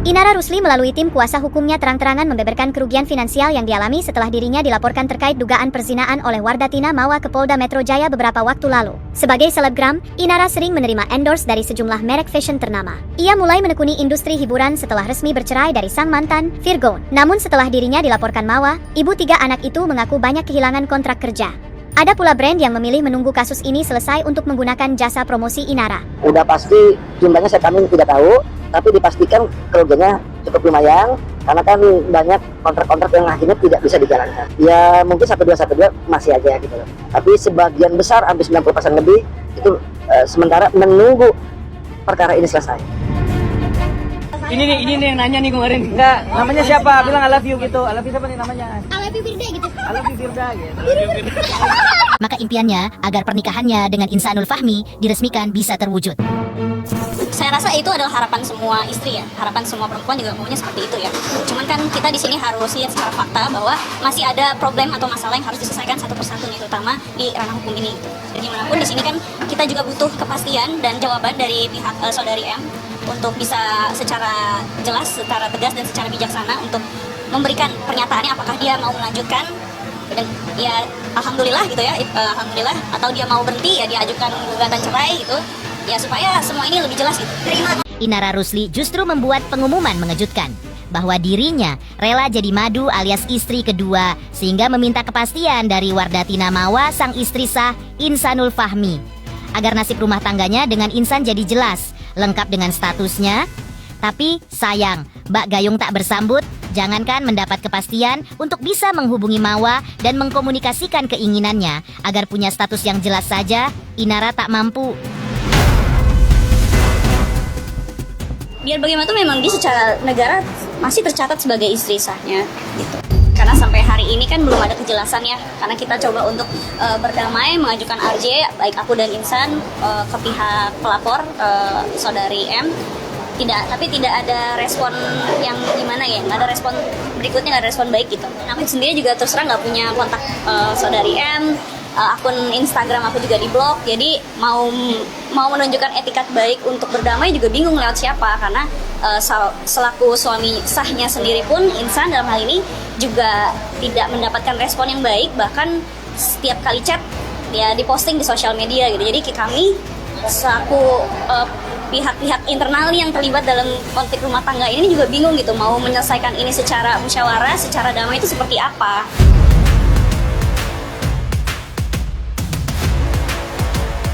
Inara Rusli melalui tim kuasa hukumnya terang-terangan membeberkan kerugian finansial yang dialami setelah dirinya dilaporkan terkait dugaan perzinaan oleh Wardatina Mawa ke Polda Metro Jaya beberapa waktu lalu. Sebagai selebgram, Inara sering menerima endorse dari sejumlah merek fashion ternama. Ia mulai menekuni industri hiburan setelah resmi bercerai dari sang mantan, Virgon. Namun setelah dirinya dilaporkan Mawa, ibu 3 anak itu mengaku banyak kehilangan kontrak kerja. Ada pula brand yang memilih menunggu kasus ini selesai untuk menggunakan jasa promosi Inara. Udah pasti jumlahnya kami tidak tahu, tapi dipastikan kerugiannya cukup lumayan karena kan banyak kontrak-kontrak yang akhirnya tidak bisa dijalankan. Ya mungkin 1-2 masih aja gitu loh. Tapi sebagian besar hampir 90% lebih itu sementara menunggu perkara ini selesai. Ini nih yang nanya nih kemarin. Enggak, namanya siapa? Bilang I love you gitu. I love you siapa nih namanya? I love you Firda gitu. I love you Firda gitu. Maka impiannya agar pernikahannya dengan Insanul Fahmi diresmikan bisa terwujud. Saya rasa itu adalah harapan semua istri ya, harapan semua perempuan juga maunya seperti itu ya. Cuman kan kita di sini harus lihat secara fakta bahwa masih ada problem atau masalah yang harus diselesaikan satu persatu nih, terutama di ranah hukum ini. Jadi dimanapun di sini kan kita juga butuh kepastian dan jawaban dari pihak saudari M untuk bisa secara jelas, secara tegas dan secara bijaksana untuk memberikan pernyataannya apakah dia mau melanjutkan dan ya alhamdulillah gitu ya, alhamdulillah, atau dia mau berhenti ya dia ajukan gugatan cerai gitu. Ya supaya semua ini lebih jelas gitu. Inara Rusli justru membuat pengumuman mengejutkan bahwa dirinya rela jadi madu alias istri kedua sehingga meminta kepastian dari Wardatina Mawa sang istri sah Insanul Fahmi agar nasib rumah tangganya dengan Insan jadi jelas, lengkap dengan statusnya. Tapi sayang, Mbak Gayung tak bersambut. Jangankan mendapat kepastian untuk bisa menghubungi Mawa dan mengkomunikasikan keinginannya agar punya status yang jelas saja, Inara tak mampu. Biar bagaimanapun memang dia secara negara masih tercatat sebagai istri sahnya gitu. Karena sampai hari ini kan belum ada kejelasan ya. Karena kita coba untuk berdamai mengajukan RJ baik aku dan Insan ke pihak pelapor saudari M. Tapi tidak ada respon yang gimana ya, nggak ada respon berikutnya, nggak ada respon baik gitu. Aku sendiri juga terus terang nggak punya kontak saudari M, akun Instagram aku juga diblok, jadi mau menunjukkan etikat baik untuk berdamai juga bingung lewat siapa, karena selaku suami sahnya sendiri pun Insan dalam hal ini juga tidak mendapatkan respon yang baik, bahkan setiap kali chat ya diposting di sosial media gitu. Jadi kami selaku pihak-pihak internal yang terlibat dalam konflik rumah tangga ini juga bingung gitu, mau menyelesaikan ini secara musyawarah, secara damai itu seperti apa.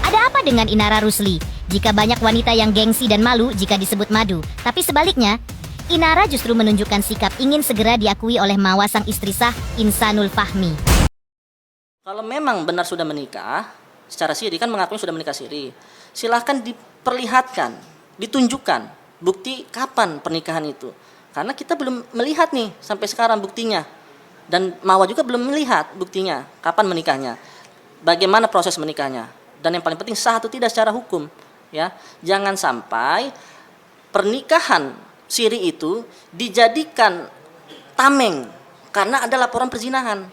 Ada apa dengan Inara Rusli? Jika banyak wanita yang gengsi dan malu jika disebut madu, tapi sebaliknya, Inara justru menunjukkan sikap ingin segera diakui oleh Mawa sang istri sah Insanul Fahmi. Kalau memang benar sudah menikah, secara siri kan mengakui sudah menikah siri, silahkan diperlihatkan, ditunjukkan bukti kapan pernikahan itu. Karena kita belum melihat nih sampai sekarang buktinya. Dan Mawa juga belum melihat buktinya, kapan menikahnya, bagaimana proses menikahnya. Dan yang paling penting sah atau tidak secara hukum. Ya, jangan sampai pernikahan siri itu dijadikan tameng karena ada laporan perzinahan.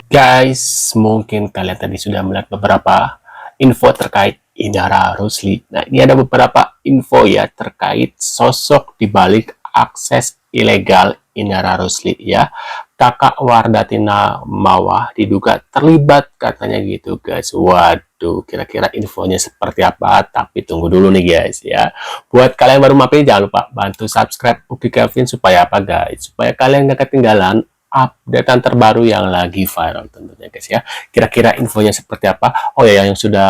Guys, mungkin kalian tadi sudah melihat beberapa info terkait Inara Rusli. Nah, ini ada beberapa info ya terkait sosok di balik akses ilegal Inara Rusli ya. Kakak Wardatina Mawa diduga terlibat katanya gitu guys. Waduh, kira-kira infonya seperti apa? Tapi tunggu dulu nih guys ya. Buat kalian baru mampir jangan lupa bantu subscribe Uki Kevin supaya apa guys? Supaya kalian gak ketinggalan updatean terbaru yang lagi viral tentunya guys ya. Kira-kira infonya seperti apa? Oh ya, yang sudah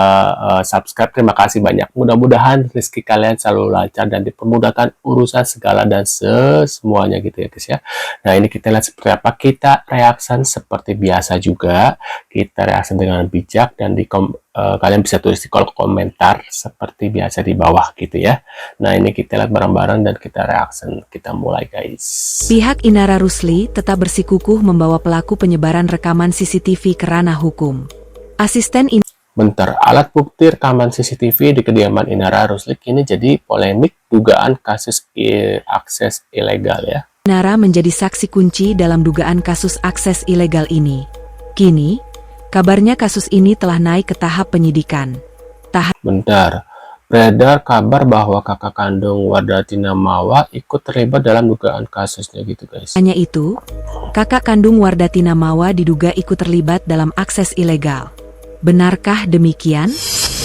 subscribe terima kasih banyak. Mudah-mudahan rezeki kalian selalu lancar dan dipermudahkan urusan segala dan semuanya gitu ya guys ya. Nah, ini kita lihat seperti apa. Kita reaction seperti biasa juga. Kita reaction dengan bijak dan kalian bisa tulis di kolom komentar seperti biasa di bawah gitu ya. Nah, ini kita lihat bareng-bareng dan kita reaction. Kita mulai guys. Pihak Inara Rusli tetap bersikukuh membawa pelaku penyebaran rekaman CCTV ke ranah hukum. Asisten Bentar, alat bukti rekaman CCTV di kediaman Inara Rusli kini jadi polemik dugaan kasus akses ilegal ya. Inara menjadi saksi kunci dalam dugaan kasus akses ilegal ini. Kini, kabarnya kasus ini telah naik ke tahap penyidikan. Bentar, beredar kabar bahwa kakak kandung Wardatina Mawa ikut terlibat dalam dugaan kasusnya gitu guys. Hanya itu, kakak kandung Wardatina Mawa diduga ikut terlibat dalam akses ilegal. Benarkah demikian?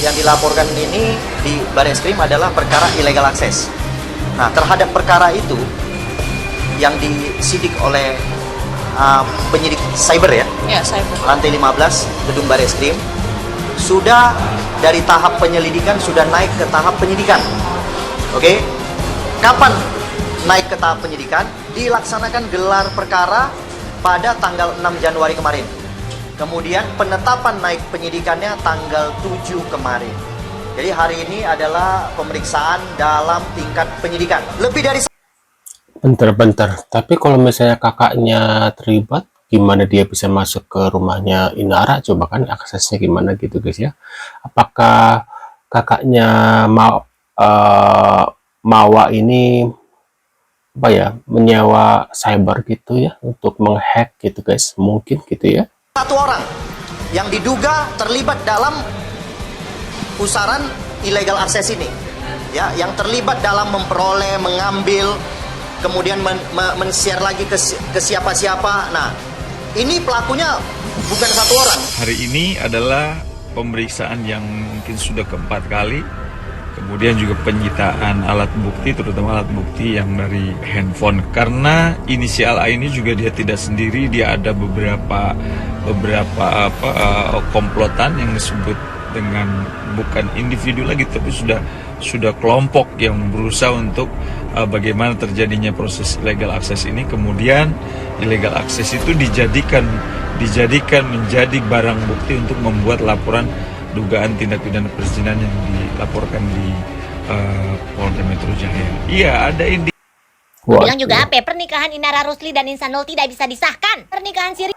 Yang dilaporkan ini di Bareskrim adalah perkara illegal akses. Nah, terhadap perkara itu yang disidik oleh penyidik cyber ya, cyber. Lantai 15 gedung Bareskrim, sudah dari tahap penyelidikan sudah naik ke tahap penyidikan. Oke, kapan naik ke tahap penyidikan? Dilaksanakan gelar perkara pada tanggal 6 Januari kemarin. Kemudian penetapan naik penyidikannya tanggal 7 kemarin. Jadi hari ini adalah pemeriksaan dalam tingkat penyidikan. Lebih dari Bentar, tapi kalau misalnya kakaknya terlibat, gimana dia bisa masuk ke rumahnya Inara? Coba kan aksesnya gimana gitu guys ya. Apakah kakaknya Mawa ini apa ya, menyewa cyber gitu ya untuk menghack gitu guys, mungkin gitu ya. satu orang yang diduga terlibat dalam pusaran illegal akses ini, ya, yang terlibat dalam memperoleh, mengambil, kemudian men-share lagi ke siapa-siapa. Nah, ini pelakunya bukan satu orang. Hari ini adalah pemeriksaan yang mungkin sudah keempat kali. Kemudian juga penyitaan alat bukti, terutama alat bukti yang dari handphone. Karena inisial A ini juga dia tidak sendiri, dia ada beberapa komplotan yang disebut dengan bukan individu lagi, tapi sudah kelompok yang berusaha untuk bagaimana terjadinya proses illegal akses ini. Kemudian illegal akses itu dijadikan menjadi barang bukti untuk membuat laporan dugaan tindak pidana perzinahan yang dilaporkan di Polda Metro Jaya. Iya, ada ini. Bilang juga apa? Pernikahan Inara Rusli dan Insanul tidak bisa disahkan. Pernikahan siri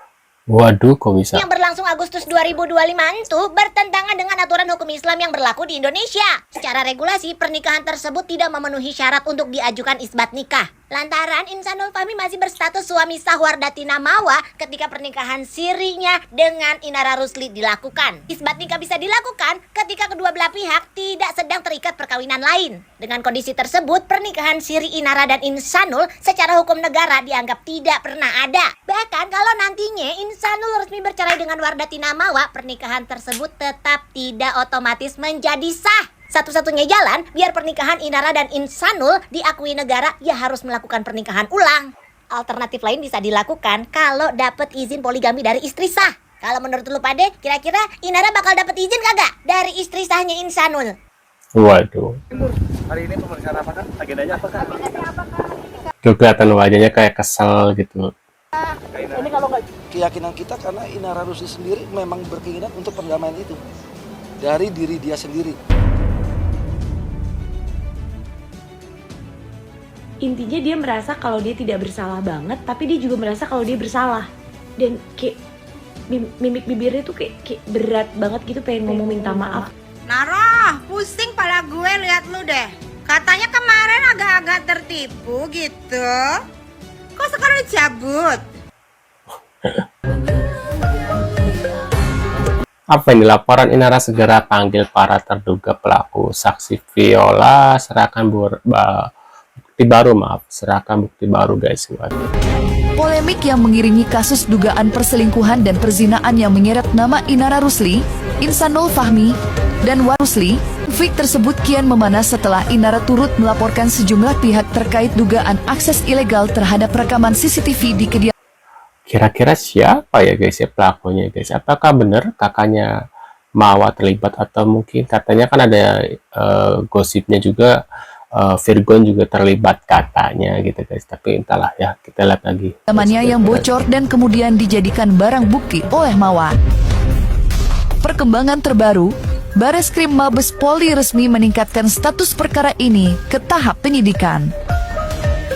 Waduh, kok bisa? yang berlangsung Agustus 2025 itu bertentangan dengan aturan hukum Islam yang berlaku di Indonesia. Secara regulasi, pernikahan tersebut tidak memenuhi syarat untuk diajukan isbat nikah. Lantaran Insanul Fahmi masih berstatus suami sah Wardatina Mawa ketika pernikahan sirinya dengan Inara Rusli dilakukan. Isbat nikah bisa dilakukan ketika kedua belah pihak tidak sedang terikat perkawinan lain. Dengan kondisi tersebut, pernikahan siri Inara dan Insanul secara hukum negara dianggap tidak pernah ada. Bahkan kalau nantinya Insanul resmi bercerai dengan Wardatina Mawa, pernikahan tersebut tetap tidak otomatis menjadi sah. Satu-satunya jalan biar pernikahan Inara dan Insanul diakui negara, ya harus melakukan pernikahan ulang. Alternatif lain bisa dilakukan kalau dapat izin poligami dari istri sah. Kalau menurut lu Pade, kira-kira Inara bakal dapat izin kagak dari istri sahnya Insanul? Waduh. Hari ini pemeriksaan apa kan? Agendanya apa kan? Kelihatan wajahnya kayak kesel gitu. Ini kalau nggak Keyakinan kita karena Inara Rusli sendiri memang berkeinginan untuk perdamaian itu dari diri dia sendiri. Intinya dia merasa kalau dia tidak bersalah banget, tapi dia juga merasa kalau dia bersalah. Dan kayak mimik bibirnya tuh kayak berat banget gitu, pengen ngomong minta maaf. Nara, pusing pala gue lihat lu deh. Katanya kemarin agak-agak tertipu gitu. Kok sekarang dicabut? Apa ini laporan Inara segera panggil para terduga pelaku. Saksi Viola serahkan bukti baru guys. Polemik yang mengiringi kasus dugaan perselingkuhan dan perzinaan yang menyeret nama Inara Rusli, Insanul Fahmi, dan Warusli, konflik tersebut kian memanas setelah Inara turut melaporkan sejumlah pihak terkait dugaan akses ilegal terhadap rekaman CCTV di kediaman. Kira-kira siapa ya guys ya pelakunya guys? Apakah benar kakaknya Mawa terlibat, atau mungkin katanya kan ada gosipnya juga Virgon juga terlibat katanya gitu guys, tapi entahlah ya, kita lihat lagi. Temannya yang bocor dan kemudian dijadikan barang bukti oleh Mawa. Perkembangan terbaru, Bareskrim Mabes Polri resmi meningkatkan status perkara ini ke tahap penyidikan.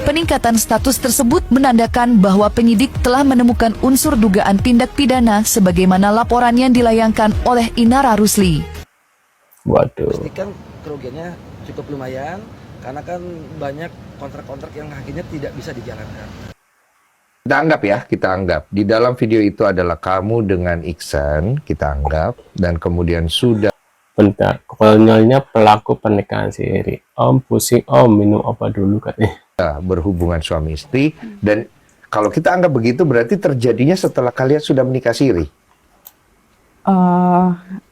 Peningkatan status tersebut menandakan bahwa penyidik telah menemukan unsur dugaan tindak pidana sebagaimana laporan yang dilayangkan oleh Inara Rusli. Waduh. Pastikan kerugiannya cukup lumayan, karena kan banyak kontrak-kontrak yang akhirnya tidak bisa dijalankan. Kita anggap di dalam video itu adalah kamu dengan Iksan, kita anggap, dan kemudian sudah Bentar, konyolnya pelaku pernikahan siri. Om pusing, om minum obat dulu katanya. Berhubungan suami istri, dan kalau kita anggap begitu berarti terjadinya setelah kalian sudah menikah siri.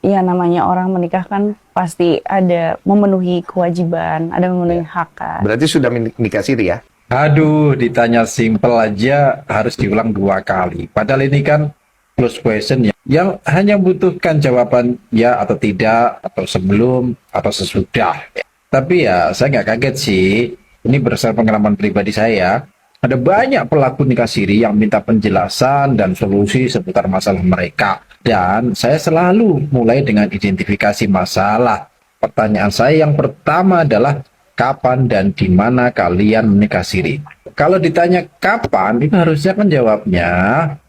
Ya namanya orang menikah kan pasti ada memenuhi kewajiban, ada memenuhi hak kan. Berarti sudah menikah siri ya? Aduh, ditanya simpel aja harus diulang 2 kali. Padahal ini kan close question ya, yang hanya membutuhkan jawaban ya atau tidak, atau sebelum, atau sesudah. Tapi ya saya nggak kaget sih, ini berdasarkan pengalaman pribadi saya. Ada banyak pelaku nikah siri yang minta penjelasan dan solusi seputar masalah mereka. Dan saya selalu mulai dengan identifikasi masalah. Pertanyaan saya yang pertama adalah, kapan dan di mana kalian menikah siri? Kalau ditanya kapan, itu harusnya kan jawabnya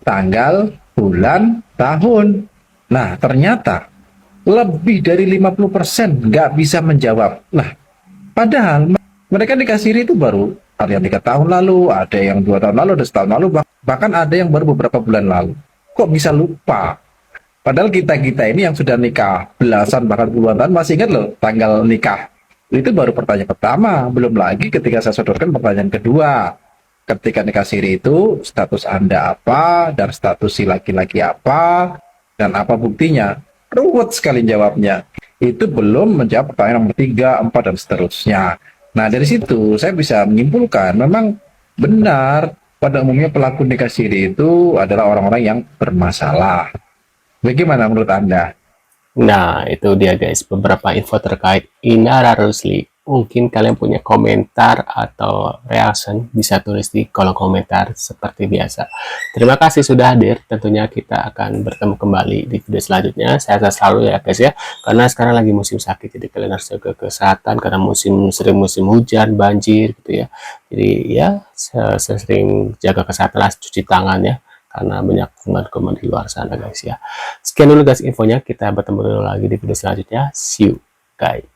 tanggal, bulan, tahun. Nah, ternyata lebih dari 50% nggak bisa menjawab. Nah, padahal mereka nikah siri itu baru ada yang 3 tahun lalu, ada yang 2 tahun lalu, ada setahun lalu, bahkan ada yang baru beberapa bulan lalu. Kok bisa lupa? Padahal kita-kita ini yang sudah nikah belasan bahkan puluhan tahun masih ingat loh tanggal nikah. Itu baru pertanyaan pertama, belum lagi ketika saya sodorkan pertanyaan kedua. Ketika nikah siri itu status Anda apa, dan status si laki-laki apa, dan apa buktinya? Ruwet sekali jawabnya. Itu belum menjawab pertanyaan nomor 3, 4, dan seterusnya. Nah, dari situ saya bisa menyimpulkan memang benar pada umumnya pelaku nikah siri itu adalah orang-orang yang bermasalah. Bagaimana menurut Anda? Nah, itu dia guys, beberapa info terkait Inara Rusli. Mungkin kalian punya komentar atau reaction, bisa tulis di kolom komentar seperti biasa. Terima kasih sudah hadir. Tentunya kita akan bertemu kembali di video selanjutnya. Saya selalu ya guys ya, karena sekarang lagi musim sakit, jadi kalian harus jaga kesehatan karena sering musim hujan, banjir gitu ya. Jadi ya sering jaga kesehatan lah, cuci tangan ya, karena banyak kuman-kuman di luar sana guys ya. Sekian dulu guys infonya, kita bertemu dulu lagi di video selanjutnya. See you guys.